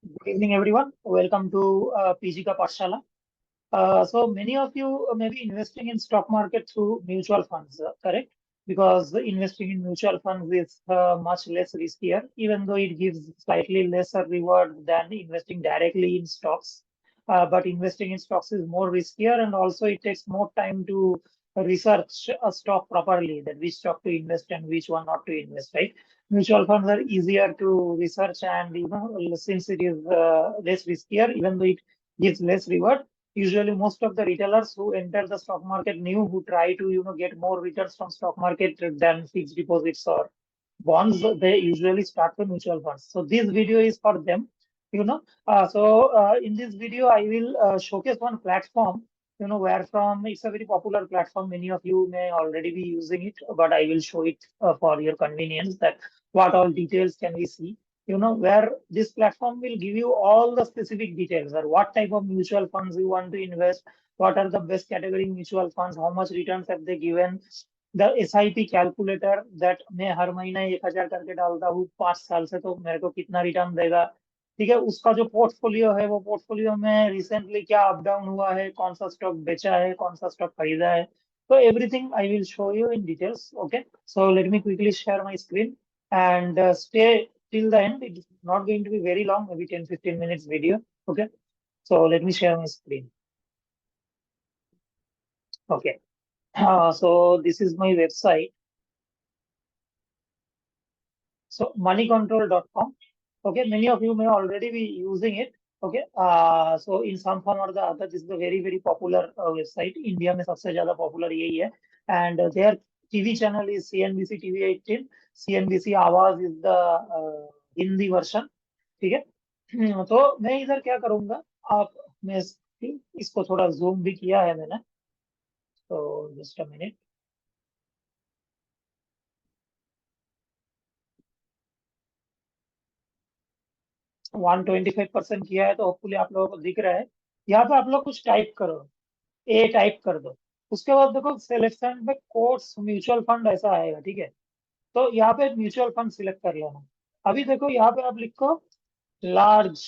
Good evening, everyone. Welcome to PG Ka Pathshala. So many of you may be investing in stock market through mutual funds, correct? Because investing in mutual funds is much less riskier, even though it gives slightly lesser reward than investing directly in stocks. But investing in stocks is more riskier, and also it takes more time to research a stock properly, that which stock to invest and which one not to invest, right? Mutual funds are easier to research, and since it is less riskier, even though it gives less reward. Usually, most of the retailers who enter the stock market new, who try to get more returns from stock market than fixed deposits or bonds, they usually start with mutual funds. So this video is for them. In this video, I will showcase one platform. Where from it's a very popular platform. Many of you may already be using it, but I will show it for your convenience that what all details can we see. Where this platform will give you all the specific details, or what type of mutual funds you want to invest, what are the best category mutual funds, how much returns have they given, the SIP calculator that मैं हर महीना 1,000 करके डालता हूँ 5 साल से, तो मेरे को कितना रिटर्न देगा। ठीक है, उसका जो पोर्टफोलियो है, वो पोर्टफोलियो में रिसेंटली क्या अप डाउन हुआ है, कौन सा स्टॉक बेचा है, कौन सा स्टॉक खरीदा है। तो everything I will show you in details. Okay, so let me quickly share my screen and stay till the end. It's not going to be very long, maybe 10-15 minutes video. Okay, so let me share my screen. Okay, so this is my website. So moneycontrol.com. Okay, many of you may already be using it. Okay, so in some form or the other, this is a very very popular website. India में सबसे ज़्यादा popular यही है. And their TV channel is CNBC TV 18. CNBC आवाज is the Hindi version. ठीक है। तो मैं इधर क्या करूंगा, आप मैं इसको थोड़ा जूम भी किया है मैंने, तो जस्ट अ मिनट। 125% किया है, तो होपफुली आप लोगों को दिख रहा है। यहाँ पे आप लोग कुछ टाइप करो, ए टाइप कर दो। उसके बाद देखो सिलेक्शन पे कोर्स म्यूचुअल फंड ऐसा आएगा, ठीक है। तो यहाँ पे म्यूचुअल फंड सिलेक्ट कर लेना। अभी देखो यहाँ पे आप लिखो लार्ज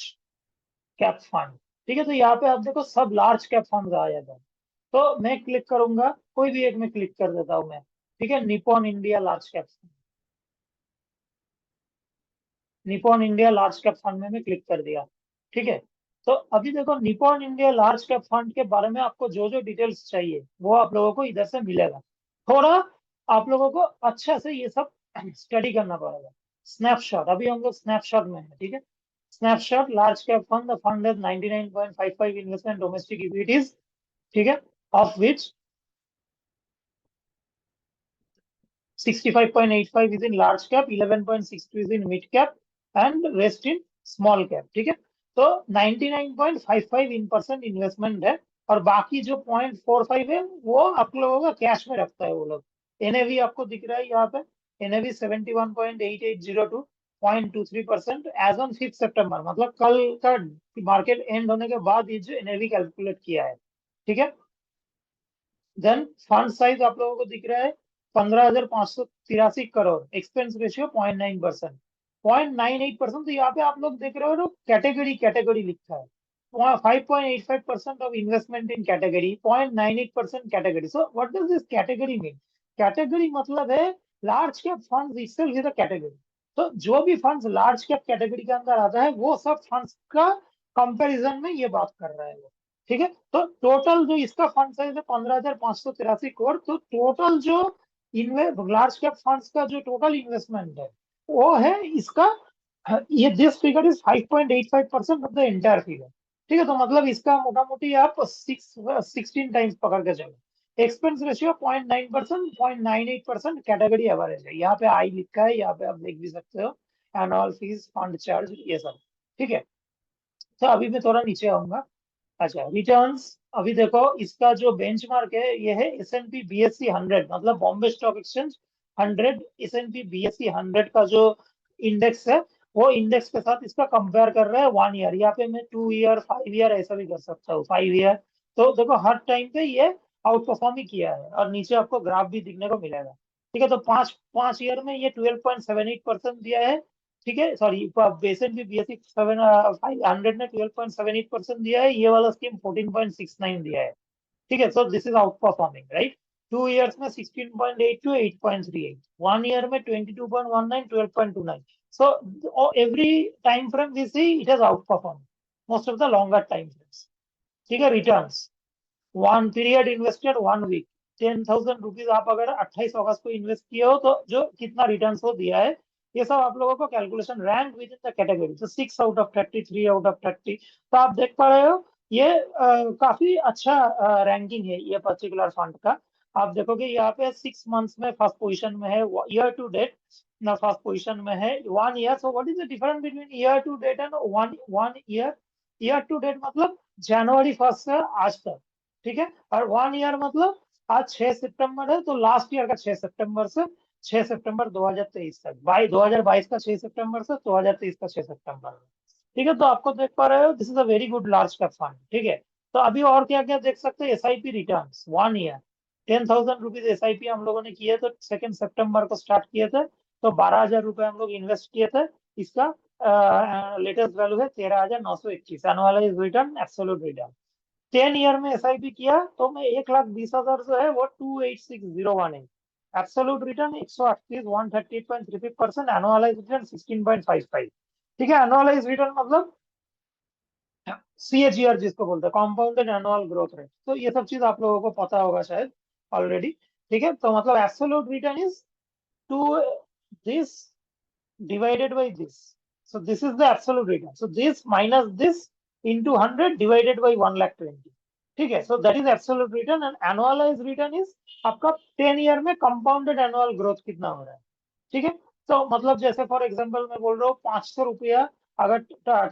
कैप फंड। ठीक है, तो यहाँ पे आप देखो सब लार्ज कैप फंड आ जाता है। तो मैं क्लिक करूंगा, कोई भी एक में क्लिक कर देता हूँ मैं। ठीक है, Nippon India large cap fund. Nippon India large cap fund में मैं क्लिक कर दिया। ठीक है, तो अभी देखो Nippon India large cap fund के बारे में आपको जो जो डिटेल्स चाहिए वो आप लोगों को इधर से मिलेगा। थोड़ा आप लोगों को अच्छा से ये सब स्टडी करना पड़ेगा। स्नैपशॉट, अभी हम लोग स्नैपशॉट में है। ठीक है, snapshot large cap fund, the fund है 99.55 इन्वेस्टमेंट डोमेस्टिक इक्विटीज। ठीक है, of which 65.85 is in large cap, 11.62 is in mid cap, and rest in small cap. ठीक है, तो 99.55% इन्वेस्टमेंट है, और बाकी जो 0.45 है वो आप लोगों का कैश में रखता है वो लोग। एनएवी आपको दिख रहा है यहाँ पे, एनएवी 71.8802, 0.23% एज ऑन 5 सितंबर, मतलब कल का मार्केट एंड होने के बाद ये जो एनएवी कैलकुलेट किया है। ठीक है, देन फंड साइज आप लोगों को दिख रहा है 15,583 करोड़, एक्सपेंस रेशियो 0.9%, 0.98%। तो यहाँ पे आप लोग देख रहे हो कैटेगरी कैटेगरी लिखा है। 5.85% of investment in category, 0.98% category. So what does this category mean? Category मतलब है large cap funds itself is a category. तो जो भी फंड्स लार्ज कैप कैटेगरी के अंदर आता है वो सब फंड्स का कंपैरिजन में ये बात कर रहा है वो। ठीक है, तो टोटल जो इसका फंड साइज है 15,583 करोड़। तो टोटल जो लार्ज कैप फंड्स का जो टोटल इन्वेस्टमेंट है वो है इसका, ये this figure is 5.85% of the entire figure. ठीक है, तो मतलब इसका मोटा मोटी आप 16 टाइम्स पकड़ के चलो। एक्सपेंस रेशियो 0.9%, 0.98% कैटेगरी एवरेज है। यहाँ पे आई लिखा है, यहाँ पे आप देख भी सकते हो, and all fees fund charge ये सब। ठीक है, तो अभी मैं थोड़ा नीचे आऊंगा। अच्छा, रिटर्न्स, अभी देखो इसका जो बेंचमार्क है ये है S&P BSE 100, मतलब Bombay stock exchange 100। S&P BSE 100 का जो इंडेक्स है, वो इंडेक्स के साथ इसका कंपेयर कर रहा है 1 ईयर। यहाँ पे मैं 2 ईयर 5 ईयर ऐसा भी कर सकता हूँ, 5 ईयर। तो देखो हर टाइम पे ये आउट परफॉर्म ही किया है, और नीचे आपको ग्राफ भी दिखने को मिलेगा। ठीक है, तो पांच पांच ईयर में ये 12.78% दिया है, ठीक है, सॉरी बेसिकली BSE 500 ने 12.78% दिया है, ये वाला स्कीम 14.69 दिया है। ठीक है, so this is out performing right. 2 years में 16.8 to 8.38, 1 year में 22.19, 12.29। So every time frame we see it has outperform most of the longer time frames. ठीक है, returns 1 period invested 1 week, 10,000 rupees आप अगर 28 अगस्त को इन्वेस्ट किए हो तो जो कितना रिटर्न वो दिया है, ये सब आप लोगों को calculation rank with in the category, तो 6 आउट ऑफ 30, 3 आउट ऑफ 30। तो आप देख पा रहे हो ये काफी अच्छा रैंकिंग है ये पर्टिकुलर फंड का। आप देखोगे यहाँ पे 6 मंथ्स में फर्स्ट पोजीशन में है, ईयर टू डेट ना फर्स्ट पोजीशन में है, 1 year। सो what is the difference between year to date and one one year? Year to date मतलब जनवरी 1 से आज तक, ठीक है, और 1 year मतलब आज 6 सितंबर है तो लास्ट ईयर का 6 सितंबर से 6 सितंबर 2023 तक, 2022 का 6 सितंबर से 2023 का 6 सितंबर। ठीक है, तो आपको देख पा रहे हो this is a very good large cap fund. ठीक है, तो अभी और क्या क्या देख सकते हैं? SIP return 1 year 10,000 rupees SIP हम लोगों ने किए तो 2 सितंबर को स्टार्ट किए थे, तो 12,000 रुपए हम लोग इन्वेस्ट किए थे। इसका लेटेस्ट वैल्यू है 13,921 annualise return, absolute return. 10 year में SIP किया तो मैं 1,20,000 जो है वो 286,001 है। Absolute return 138, 138.35%, annualise return 16.55। ठीक है, एनुअलाइज रिटर्न मतलब CAGR जिसको बोलते हैं, कॉम्पाउंडेड एनुअल ग्रोथ रेट। तो ये सब चीज आप लोगों को पता होगा शायद ऑलरेडी। ठीक है, तो मतलब absolute return is to this divided by this. So this is the absolute return. So this minus this into 100 divided by 1,20,000। ठीक है, so that is absolute return and annualized return is आपका 10 year में compounded annual growth कितना हो रहा है। ठीक है, तो मतलब जैसे फॉर एग्जांपल मैं बोल रहा हूँ 500 रुपया अगर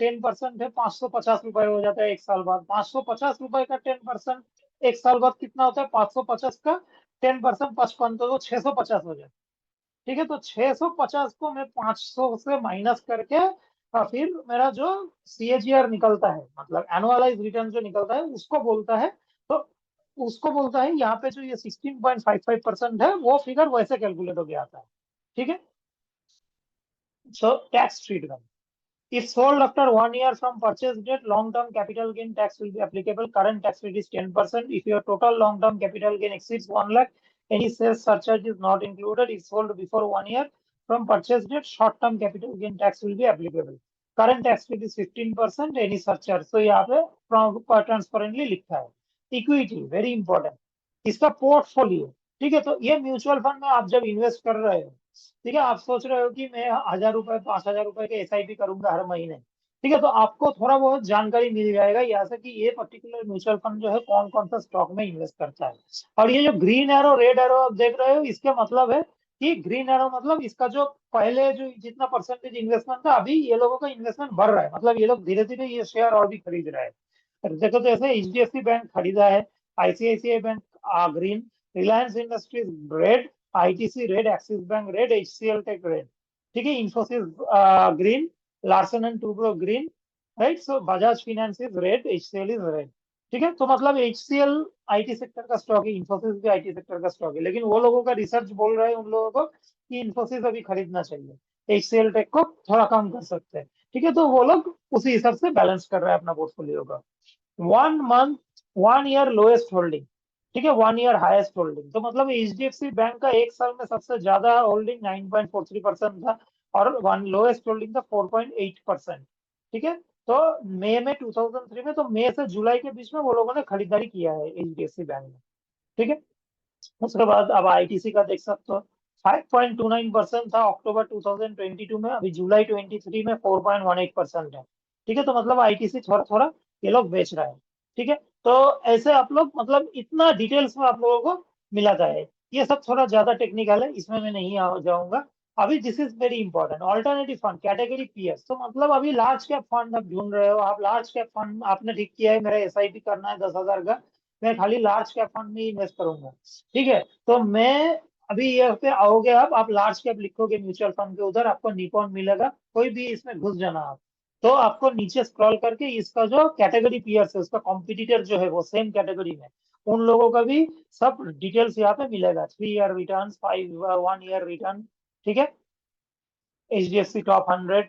10% है, 550 रुपए हो जाता है एक साल बाद। 550 रुपए का 10% एक साल बाद कितना होता है? 550 का 10% 55, तो 650 हो जाता है। ठीक है, तो 650 को मैं 500 से माइनस करके फिर मेरा जो CAGR निकलता है, मतलब एनुअलाइज रिटर्न जो निकलता है उसको बोलता है। तो उसको बोलता है यहाँ पे जो ये 16.55% है वो फिगर वैसे कैलकुलेट होके आता है। ठीक है, so tax treatment, if sold after 1 year from purchase date, long-term capital gain tax will be applicable. Current tax rate is 10%. If your total long-term capital gain exceeds 1 lakh, any sales surcharge is not included. If sold before 1 year from purchase date, short-term capital gain tax will be applicable. Current tax rate is 15%. Any surcharge. So यहाँ पे transparently लिखा है। Equity very important. इसका portfolio, ठीक है, तो ये mutual fund में आप जब इन्वेस्ट कर रहे हो, ठीक है, आप सोच रहे हो कि मैं 1,000 रुपए 5,000 रुपए के SIP करूंगा हर महीने। ठीक है, तो आपको थोड़ा बहुत जानकारी मिल जाएगा यहाँ से कि ये पर्टिकुलर म्यूचुअल फंड जो है कौन कौन सा स्टॉक में इन्वेस्ट करता है। और ये जो ग्रीन एरो रेड एरो आप देख रहे हो, इसके मतलब है कि ग्रीन एरो मतलब इसका जो पहले जो जितना परसेंटेज इन्वेस्टमेंट था, अभी ये लोगों का इन्वेस्टमेंट बढ़ रहा है, मतलब ये लोग धीरे धीरे ये शेयर और भी खरीद रहे हैं। देखो तो ऐसे HDFC बैंक खरीदा है, ICICI bank green, Reliance Industries red, ITC red, Axis bank red, HCL tech red. ठीक है, Infosys green, Larsen and Toubro green, right. So Bajaj finance is red, HCL is red. ठीक है, तो मतलब HCL IT सेक्टर का stock है, इंफोसिस भी IT sector का स्टॉक है, लेकिन वो लोगों का रिसर्च बोल रहे हैं उन लोगों को कि इंफोसिस अभी खरीदना चाहिए, HCL टेक को थोड़ा कम कर सकते हैं। ठीक है, तो वो लोग उसी हिसाब से बैलेंस कर रहे हैं अपना पोर्टफोलियो का। 1 मंथ 1 year लोएस्ट होल्डिंग, ठीक है, 1 year हाईएस्ट होल्डिंग, तो मतलब HDFC बैंक का एक साल में सबसे ज्यादा होल्डिंग 9.43% था और वन लोएस्ट होल्डिंग था 4.8%। ठीक है, तो मई में 2003 में, तो मई से जुलाई के बीच में वो लोगों ने खरीदारी किया है HDFC बैंक में। ठीक है, उसके बाद अब ITC का देख सकते हो, 5.29% था अक्टूबर 2022 में, अभी जुलाई 23 में 4.18% है। ठीक है, तो मतलब ITC थोड़ा थोड़ा ये लोग बेच रहा है। ठीक है, तो ऐसे आप लोग मतलब इतना डिटेल्स में आप लोगों को मिला जाए, ये सब थोड़ा ज्यादा टेक्निकल है, इसमें मैं नहीं जाऊंगा अभी। This is very important, alternative fund category PS। तो मतलब अभी लार्ज कैप फंड आप ढूंढ रहे हो, आप लार्ज कैप फंड आपने ठीक किया है, मेरा SIP करना है 10,000 का, मैं खाली लार्ज कैप फंड में इन्वेस्ट करूंगा। ठीक है, तो मैं अभी ये पे आओगे आप लार्ज कैप लिखोगे म्यूचुअल फंड के उधर, आपको निपॉन मिलेगा, कोई भी इसमें घुस जाना आप। तो आपको नीचे स्क्रॉल करके इसका जो कैटेगरी पीयर्स है, उसका कॉम्पिटिटर जो है वो सेम कैटेगरी में, उन लोगों का भी सब डिटेल्स यहाँ पे मिलेगा। 3 year रिटर्न, 1 year रिटर्न। ठीक है, HDFC top 100,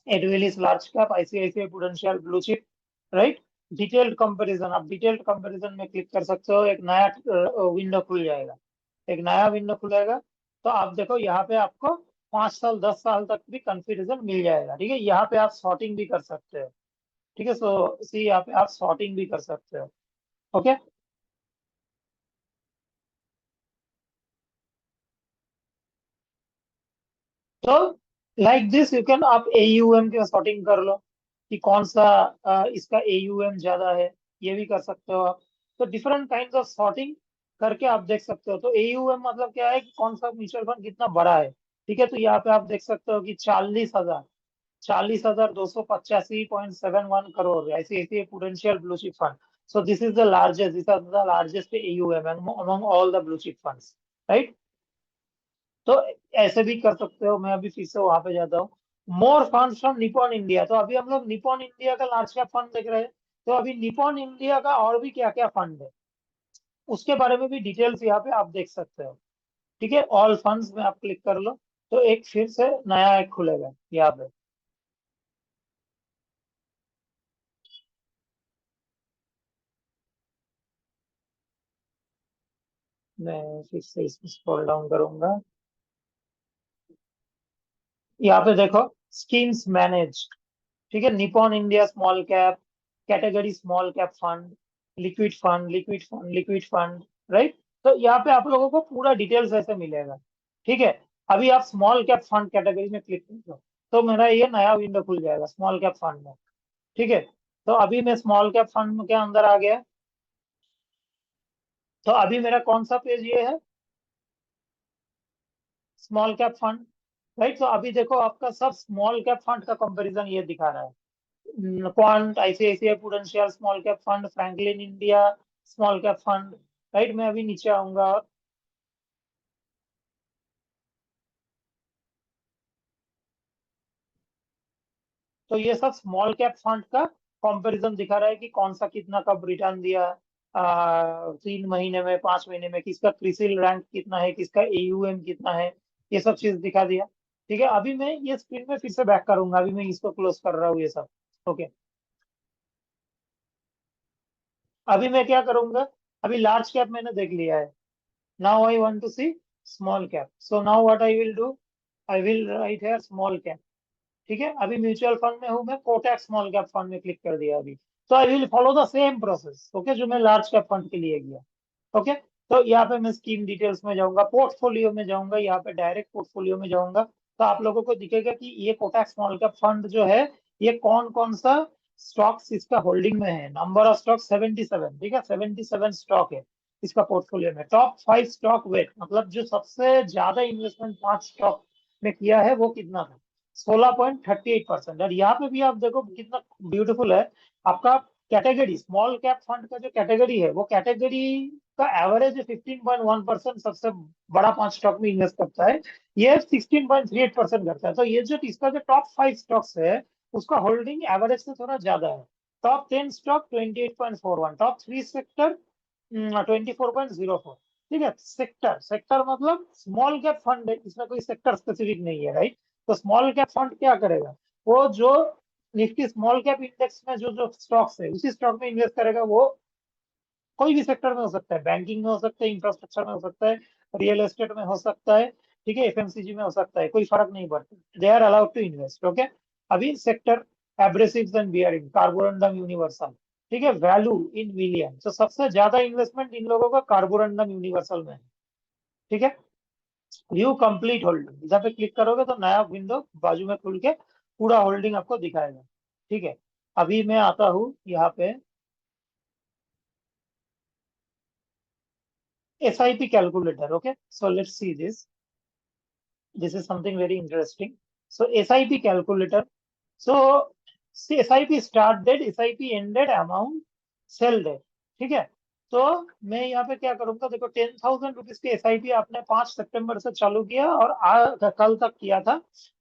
Edelweiss large cap, ICICI Prudential blue chip, right. Detailed comparison, आप डिटेल्ड कंपैरिजन में क्लिक कर सकते हो, एक नया विंडो खुल जाएगा, एक नया विंडो खुलेगा। तो आप देखो यहाँ पे आपको 5 साल 10 साल तक भी कंपैरिजन मिल जाएगा, ठीक है। यहाँ पे आप सॉर्टिंग भी कर सकते हो, ठीक है। सो सी यहाँ पे आप सॉर्टिंग भी कर सकते हो, ओके। तो लाइक दिस यू कैन, आप AUM की सॉर्टिंग कर लो कि कौन सा इसका AUM ज्यादा है, ये भी कर सकते हो आप। तो डिफरेंट काइंड ऑफ सॉर्टिंग करके आप देख सकते हो। तो AUM मतलब क्या है कि कौन सा म्यूचुअल फंड कितना बड़ा है, ठीक है। तो यहाँ पे आप देख सकते हो कि 40,285.71 crore ICICI Prudential Blue Chip Fund. So this is the largest, these are the largest AUM among all the blue chip funds, right? तो ऐसे भी कर सकते हो। मैं अभी फिर से वहां पे जाता हूँ, मोर फंड्स फ्रॉम निपॉन इंडिया। तो अभी हम लोग निपॉन इंडिया का लार्ज कैप फंड देख रहे हैं। तो अभी निपॉन इंडिया का और भी क्या क्या फंड है, उसके बारे में भी डिटेल्स यहाँ पे आप देख सकते हो, ठीक है। ऑल फंड्स में आप क्लिक कर लो, तो एक फिर से नया एक खुलेगा यहाँ पे। मैं फिर से इसमें स्क्रॉल डाउन करूंगा, यहाँ पे देखो स्कीम्स मैनेज, ठीक है। Nippon India small cap category, small cap fund, liquid fund, liquid fund, liquid fund, right. तो यहाँ पे आप लोगों को पूरा डिटेल्स ऐसे मिलेगा, ठीक है। अभी आप स्मॉल कैप फंड कैटेगरी में क्लिक करो, तो मेरा ये नया विंडो खुल जाएगा स्मॉल कैप फंड में, ठीक है। तो अभी मैं स्मॉल कैप फंड के अंदर आ गया। तो अभी मेरा कौन सा पेज ये है, स्मॉल कैप फंड, राइट। तो अभी देखो आपका सब स्मॉल कैप फंड का कंपैरिजन ये दिखा रहा है। Quant, ICICI prudential small cap fund, Franklin India small cap fund, right. मैं अभी नीचे आऊंगा, तो ये सब स्मॉल कैप फंड का कंपैरिजन दिखा रहा है कि कौन सा कितना कब रिटर्न दिया, 3 महीने में, 5 महीने में, किसका क्रिसिल रैंक कितना है, किसका AUM कितना है, ये सब चीज दिखा दिया, ठीक है। अभी मैं ये स्क्रीन में फिर से बैक करूंगा, अभी मैं इसको क्लोज कर रहा हूँ ये सब, ओके। अभी मैं क्या करूंगा, अभी लार्ज कैप मैंने देख लिया है। Now I want to see small cap, so now what I will do, I will write here small cap, ठीक है। अभी म्यूचुअल फंड में हूँ मैं, कोटक स्मॉल कैप फंड में क्लिक कर दिया अभी। तो I will follow the same process, okay, जो मैं लार्ज कैप फंड के लिए किया, ओके। तो यहाँ पे मैं स्कीम डिटेल्स में जाऊंगा, पोर्टफोलियो में जाऊंगा, यहाँ पे डायरेक्ट पोर्टफोलियो में जाऊंगा। तो आप लोगों को दिखेगा कि ये कोटक स्मॉल कैप फंड जो है, ये कौन कौन सा स्टॉक्स इसका होल्डिंग में है। नंबर ऑफ स्टॉक 77, ठीक है, 77 स्टॉक है इसका पोर्टफोलियो में। टॉप 5 स्टॉक वेट, मतलब जो सबसे ज्यादा इन्वेस्टमेंट 5 स्टॉक में किया है वो कितना था, 16.38%। और यहाँ पे भी आप देखो कितना ब्यूटीफुल है आपका कैटेगरी, स्मॉल कैप फंड का जो कैटेगरी है, वो कैटेगरी का एवरेज 15.1% सबसे बड़ा 5 स्टॉक में इन्वेस्ट करता है, ये 16.38% करता है। तो ये जो इसका जो टॉप 5 स्टॉक्स है, उसका होल्डिंग एवरेज से थोड़ा ज्यादा है। टॉप 10 स्टॉक 28.41, टॉप 3 सेक्टर 24.04, ठीक है। सेक्टर, सेक्टर मतलब स्मॉल कैप फंड है, इसमें कोई सेक्टर स्पेसिफिक नहीं है, राइट। तो स्मॉल कैप फंड क्या करेगा, वो जो निफ्टी स्मॉल कैप इंडेक्स में जो जो स्टॉक्स है, उसी स्टॉक में इन्वेस्ट करेगा। वो कोई भी सेक्टर में हो सकता है, बैंकिंग में हो सकता है, इंफ्रास्ट्रक्चर में हो सकता है, रियल एस्टेट में हो सकता है, ठीक है, FMCG में हो सकता है, कोई फर्क नहीं पड़ता, they are allowed to invest, okay. अभी sector abrasives and bearing, Carborundum Universal, ठीक है, वैल्यू इन मिलियन। तो सबसे ज्यादा इन्वेस्टमेंट इन लोगों का कार्बोरंडम यूनिवर्सल में है, ठीक है। व्यू कंप्लीट होल्डिंग, इधर पे क्लिक करोगे तो नया विंडो बाजू में खुल के पूरा होल्डिंग आपको दिखाएगा, ठीक है। अभी मैं आता हूँ यहाँ पे SIP calculator, okay. So let's see this, this is something very interesting. So SIP calculator. So see, SIP start date, SIP end date, amount, sell date, ठीक है। तो मैं यहाँ पे क्या करूंगा, देखो 10,000 रुपीज की SIP आपने 5 सितंबर से चालू किया और कल तक किया था।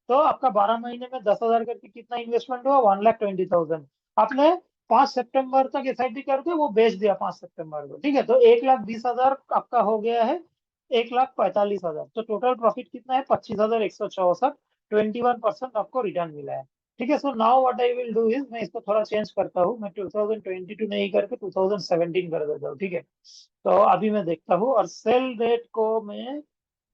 तो आपका 12 महीने में 10,000 करके कितना इन्वेस्टमेंट हुआ, 1,20,000। आपने 5 सितंबर तक SIP करके वो बेच दिया 5 सितंबर को, ठीक है। तो 1,20,000 आपका हो गया है, 1,45,000। तो टोटल प्रॉफिट कितना है, 25,164। 21% आपको रिटर्न मिला है। ठीक है, सो now what I will do is, मैं इसको थोड़ा चेंज करता हूँ, मैं 2022 नहीं करके 2017 कर देता हूँ। ठीक है, तो अभी मैं देखता हूँ, और सेल डेट को मैं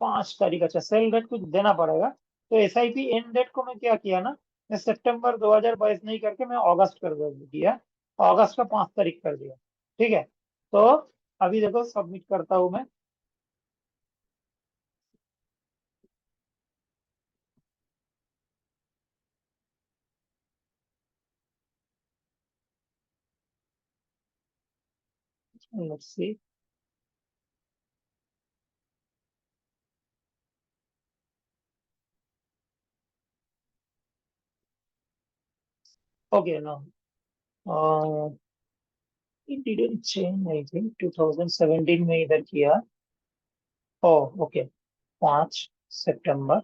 5 तारीख, अच्छा सेल डेट कुछ देना पड़ेगा। तो SIP एंड डेट को मैं क्या किया ना, मैं सितंबर 2022 नहीं करके मैं अगस्त कर दिया, अगस्त का 5 तारीख कर दिया। ठीक है, तो अभी देखो सबमिट करता हूँ मैं। Let's see. Okay, no, it didn't change, I think 2017 में इधर किया। ओ, ओके, 5 सितंबर,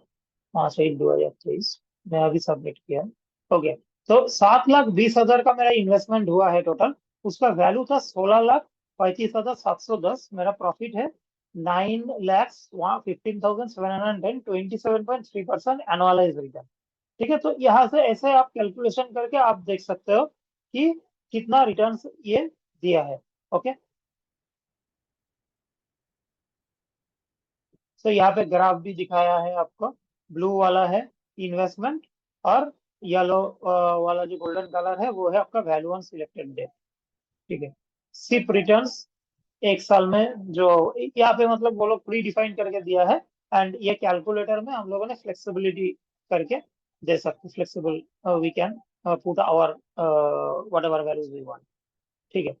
5/1/2023 मैं अभी सबमिट किया। ओके, तो 7,20,000 का मेरा इन्वेस्टमेंट हुआ है टोटल। उसका वैल्यू था 16,35,710। मेरा प्रॉफिट है 9,15,710, 27.3% एनुअलाइज रिटर्न। ठीक है, तो यहाँ से ऐसे आप कैलकुलेशन करके आप देख सकते हो कि कितना रिटर्न ये दिया है। ओके, तो यहाँ पे ग्राफ भी दिखाया है आपको। ब्लू वाला है इन्वेस्टमेंट, और येलो वाला जो गोल्डन कलर है वो है आपका वैल्यू ऑन सिलेक्टेड डे। ठीक है, सिप रिटर्न्स एक साल में जो यहाँ पे मतलब वो लोग प्री डिफाइन करके दिया है, एंड ये कैलकुलेटर में हम लोगों ने फ्लेक्सिबिलिटी करके दे सकते, flexible we can put our whatever values we want. ठीक है,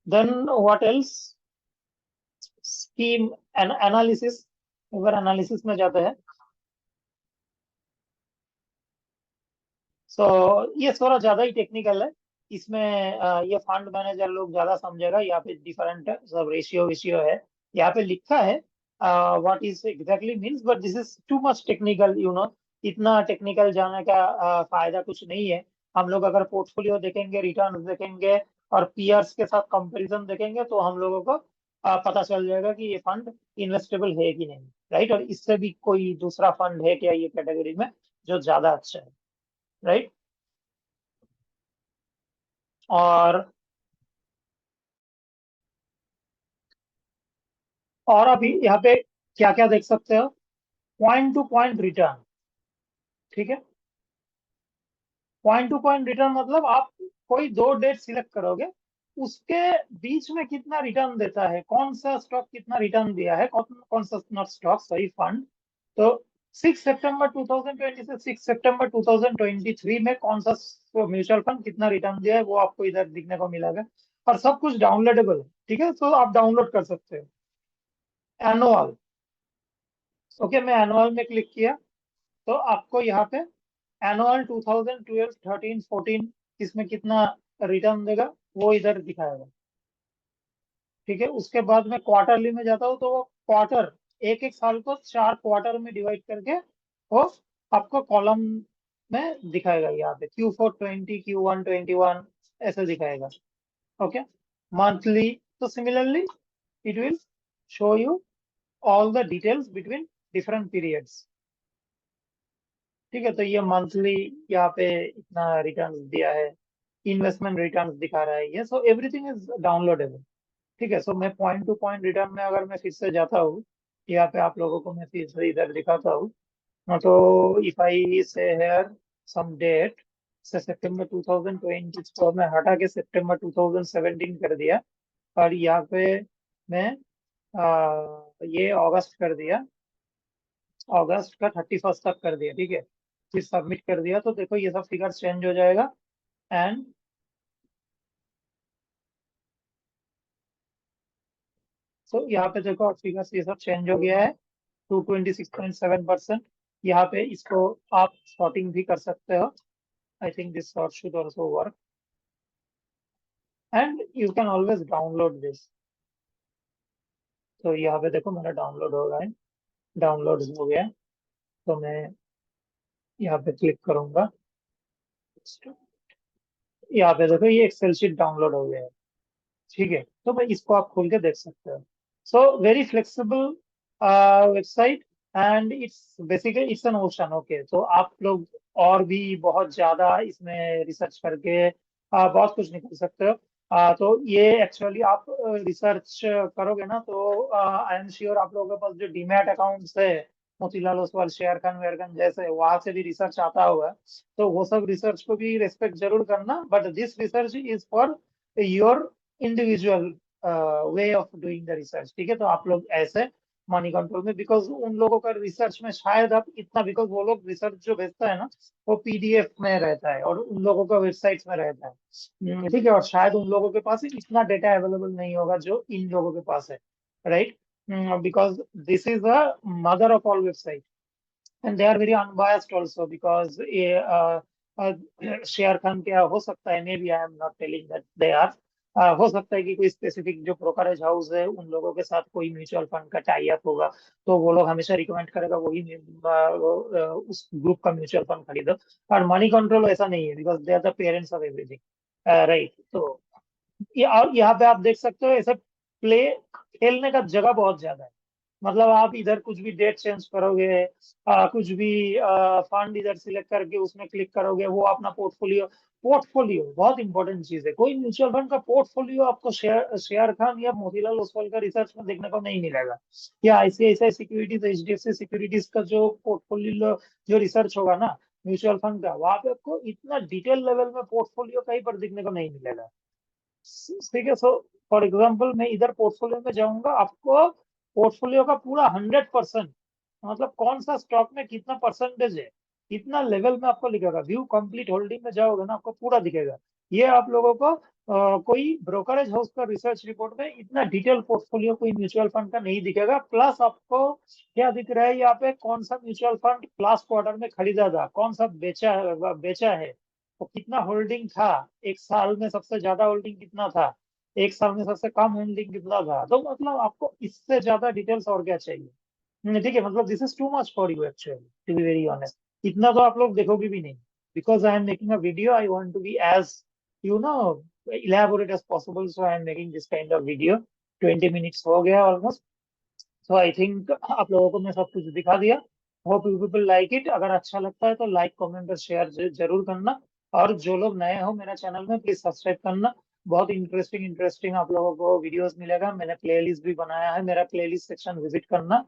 then what else, scheme analysis, अगर एनालिसिस में जाते हैं, ये थोड़ा ज्यादा ही टेक्निकल है। इसमें ये फंड मैनेजर लोग ज्यादा समझेगा। यहाँ पे डिफरेंट सब रेशियो विशियो है, यहाँ पे लिखा है what is exactly means, but this is too much technical, इतना टेक्निकल जाने का फायदा कुछ नहीं है। हम लोग अगर पोर्टफोलियो देखेंगे, रिटर्न देखेंगे, और पीयर्स के साथ कंपैरिजन देखेंगे, तो हम लोगों को पता चल जाएगा कि ये फंड इन्वेस्टेबल है कि नहीं। राइट, और इससे भी कोई दूसरा फंड है क्या ये कैटेगरी में जो ज्यादा अच्छा है। राइट, और अभी यहाँ पे क्या क्या देख सकते हो, पॉइंट टू पॉइंट रिटर्न। ठीक है, पॉइंट टू पॉइंट रिटर्न मतलब आप कोई दो डेट सिलेक्ट करोगे, उसके बीच में कितना रिटर्न देता है, कौन सा स्टॉक कितना रिटर्न दिया है, कौन कौन सा, नॉट स्टॉक सॉरी, फंड। तो 6 सितंबर 2020 से 6 सितंबर 2023 में कौन सा म्यूचुअल फंड कितना रिटर्न दिया है वो आपको इधर दिखने को मिलेगा, और सब कुछ डाउनलोडेबल है। ठीक है, तो आप डाउनलोड कर सकते हो। एनुअल, ओके, मैं एनुअल में क्लिक किया, तो आपको यहाँ पे एनुअल 2012, 13, 14 इसमें कितना रिटर्न देगा वो इधर दिखाएगा। ठीक है, उसके बाद में क्वार्टरली में जाता हूँ, तो वो क्वार्टर, एक एक साल को 4 क्वार्टर में डिवाइड करके वो आपको कॉलम में दिखाएगा। यहाँ पे Q4 20, Q1 21 ऐसे दिखाएगा। ओके, मंथली, तो similarly it will show you all the details between different periods. ठीक है, तो ये मंथली यहाँ पे इतना रिटर्न्स दिया है, इन्वेस्टमेंट रिटर्न्स दिखा रहा है ये, सो एवरीथिंग इज डाउनलोडेबल। ठीक है, सो मैं पॉइंट टू पॉइंट रिटर्न में अगर मैं फिर से जाता हूँ, यहाँ पे आप लोगों को मैं फिर से इधर दिखाता हूँ। तो इफ आई से हेयर सम डेट से सितंबर 2020 को मैं हटा के सितंबर 2017 कर दिया, और यहाँ पे मैं ये अगस्त कर दिया, अगस्त का 31 तक कर दिया। ठीक है, फिर सबमिट कर दिया, तो देखो ये सब फिगर चेंज हो जाएगा। एंड सो यहाँ पे देखो फिगर ये सब चेंज हो गया है, 226.7%। यहाँ पे इसको आप सॉर्टिंग भी कर सकते हो। I think this sort should also work, and you can always download this. तो यहाँ पे देखो मेरा डाउनलोड हो रहा है, डाउनलोड हो गया। तो मैं यहाँ पे क्लिक करूंगा, यहाँ पे देखो ये एक्सेल शीट डाउनलोड हो गया है। ठीक है, तो भाई इसको आप खोल के देख सकते हो। So very flexible website, and it's basically it's an ocean. Okay, तो आप लोग और भी बहुत ज्यादा इसमें रिसर्च करके बहुत कुछ निकल सकते हो। तो ये एक्चुअली आप रिसर्च करोगे ना, तो आई एम श्योर आप लोगों के पास जो डीमैट अकाउंट्स है, मोतीलाल ओसवाल, शेयर खान वेयर खान जैसे, वहां से भी रिसर्च आता हुआ है। तो वो सब रिसर्च को भी रेस्पेक्ट जरूर करना, but this research is for your individual way of doing the research. ठीक है, तो आप लोग ऐसे मनी कंट्रोल में, बिकॉज उन लोगों का रिसर्च में शायद आप इतना, बिकॉज वो लोग रिसर्च जो भेजता है ना, वो पीडीएफ में रहता है और उन लोगों का वेबसाइट्स में रहता है। ठीक है, और शायद उन लोगों के पास इतना डेटा अवेलेबल नहीं होगा जो इन लोगों के पास है, right? Because this is the mother of all website, and they are very unbiased also, because ये शेयर खान क्या हो सकता है, maybe I am not telling that they are, हो सकता है कि कोई स्पेसिफिक जो ब्रोकरेज हाउस है उन लोगों के साथ कोई म्यूचुअल फंड का टाई अप होगा, तो वो लोग हमेशा रिकमेंड करेगा वही उस ग्रुप का म्यूचुअल फंड खरीदो। और मनी कंट्रोल ऐसा नहीं है, because they are the parents of everything, right? तो यहाँ पे आप देख सकते हो, ऐसे प्ले खेलने का जगह बहुत ज्यादा है। मतलब आप इधर कुछ भी डेट चेंज करोगे, कुछ भी फंड इधर सिलेक्ट करके उसमें क्लिक करोगे, वो अपना पोर्टफोलियो, पोर्टफोलियो बहुत इंपॉर्टेंट चीज है। कोई म्यूचुअल फंड का पोर्टफोलियो आपको शेयर खान या मोतीलाल ओसवाल का रिसर्च में देखने को नहीं मिलेगा, या आईसीआईसीआई सिक्योरिटीज, एचडीएफसी सिक्योरिटीज का जो पोर्टफोलियो, जो रिसर्च होगा ना म्यूचुअल फंड का, वहां पे आपको इतना डिटेल लेवल में पोर्टफोलियो कहीं पर देखने को नहीं मिलेगा। ठीक है, सो फॉर एग्जाम्पल मैं इधर पोर्टफोलियो में जाऊंगा, आपको पोर्टफोलियो का पूरा 100%, मतलब कौन सा स्टॉक में कितना परसेंटेज है, कितना लेवल में आपको लिखेगा। व्यू कंप्लीट होल्डिंग में जाओगे ना, आपको पूरा दिखेगा। ये आप लोगों को कोई ब्रोकरेज हाउस का रिसर्च रिपोर्ट में इतना डिटेल पोर्टफोलियो कोई म्यूचुअल फंड का नहीं दिखेगा। प्लस आपको क्या दिख रहा है यहाँ पे, कौन सा म्यूचुअल फंड लास्ट क्वार्टर में खरीदा था, कौन सा बेचा है, तो कितना होल्डिंग था, एक साल में सबसे ज्यादा होल्डिंग कितना था, एक साल में सबसे कम होल्डिंग कितना था। तो मतलब आपको इससे ज्यादा डिटेल्स और क्या चाहिए? ठीक है, मतलब this is too much for you actually, to be very honest. इतना तो आप लोग देखोगे भी नहीं, because I am making a video, I want to be as you know elaborate as possible, so I am making this kind of video। 20 minutes हो गया almost, so I think आप लोगों को मैं सब कुछ दिखा दिया। Hope you people like it. अगर अच्छा लगता है तो लाइक, कमेंट और शेयर जरूर करना। और जो लोग नए हो मेरे चैनल में, प्लीज सब्सक्राइब करना। बहुत इंटरेस्टिंग इंटरेस्टिंग आप लोगों को वीडियोस मिलेगा। मैंने प्लेलिस्ट भी बनाया है, मेरा प्लेलिस्ट सेक्शन विजिट करना।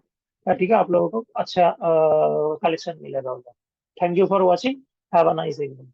ठीक है, आप लोगों को अच्छा कलेक्शन मिलेगा उधर। Thank you for watching, have a nice evening.